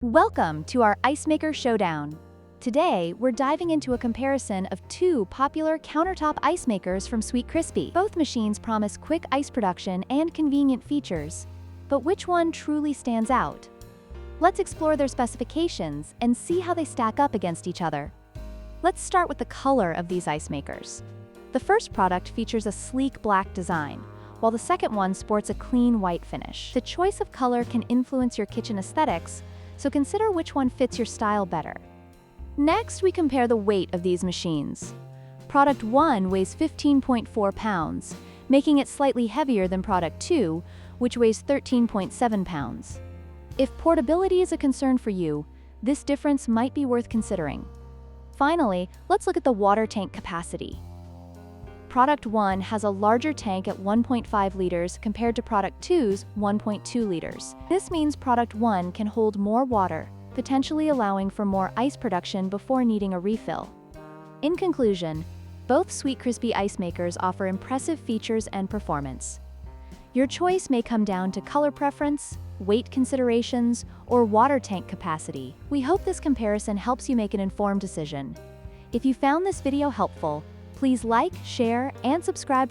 Welcome to our Ice Maker Showdown. Today, we're diving into a comparison of two popular countertop ice makers from Sweetcrispy. Both machines promise quick ice production and convenient features, but which one truly stands out? Let's explore their specifications and see how they stack up against each other. Let's start with the color of these ice makers. The first product features a sleek black design, while the second one sports a clean white finish. The choice of color can influence your kitchen aesthetics, so consider which one fits your style better. Next, we compare the weight of these machines. Product 1 weighs 15.4 pounds, making it slightly heavier than Product 2, which weighs 13.7 pounds. If portability is a concern for you, this difference might be worth considering. Finally, let's look at the water tank capacity. Product 1 has a larger tank at 1.5 liters compared to Product 2's 1.2 liters. This means Product 1 can hold more water, potentially allowing for more ice production before needing a refill. In conclusion, both Sweetcrispy ice makers offer impressive features and performance. Your choice may come down to color preference, weight considerations, or water tank capacity. We hope this comparison helps you make an informed decision. If you found this video helpful, please like, share, and subscribe